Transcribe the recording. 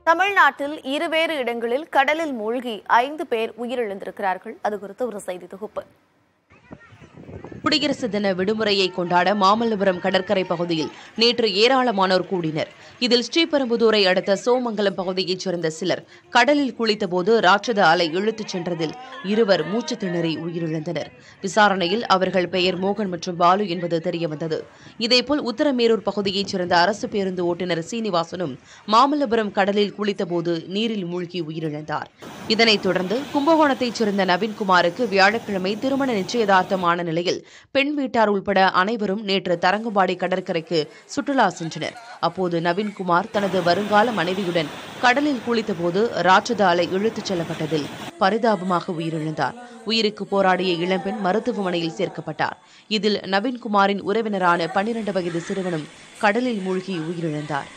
தமிழ்நாட்டில் இருவேறு இடங்களில் கடலில் மூழ்கி 5 பேர் உயிரிழந்திருக்கிறார்கள். அது குறித்து ஒரு செய்தி தொகுப்பு. குடியரசு தின விடுமுறையை கொண்டாட மாமல்லபுரம் கடற்கரை பகுதியில் நேற்று ஏராளமானோர் கூடினர். இதில் ஸ்ரீபெரும்புதூரை அடுத்த சோமங்கலம் பகுதியைச் சேர்ந்த சிலர் கடலில் குளித்தபோது ராட்சத அலை இழுத்துச் சென்றதில் இருவர் மூச்சு திணறி உயிரிழந்தனர். விசாரணையில் அவர்கள் பெயர் மோகன் மற்றும் பாலு என்பது தெரியவந்தது. இதேபோல் உத்தரமேரூர் பகுதியைச் சேர்ந்த அரசு பேருந்து ஓட்டுநர் சீனிவாசனும் மாமல்லபுரம் கடலில் குளித்தபோது நீரில் மூழ்கி உயிரிழந்தார். இதனைத் தொடர்ந்து கும்பகோணத்தைச் சேர்ந்த நவீன்குமாருக்கு வியாழக்கிழமை திருமண நிச்சயதார்த்தமான நிலையில் பெண் வீட்டார் உள்பட அனைவரும் நேற்று தரங்கம்பாடி கடற்கரைக்கு சுற்றுலா சென்றனர். அப்போது நவீன்குமார் தனது வருங்கால மனைவியுடன் கடலில் குளித்தபோது ராட்சத அலை இழுத்துச் செல்லப்பட்டதில் பரிதாபமாக உயிரிழந்தார். உயிருக்கு போராடிய இளம்பெண் மருத்துவமனையில் சேர்க்கப்பட்டார். இதில் நவீன்குமாரின் உறவினரான 12 வயது சிறுவனும் கடலில் மூழ்கி உயிரிழந்தார்.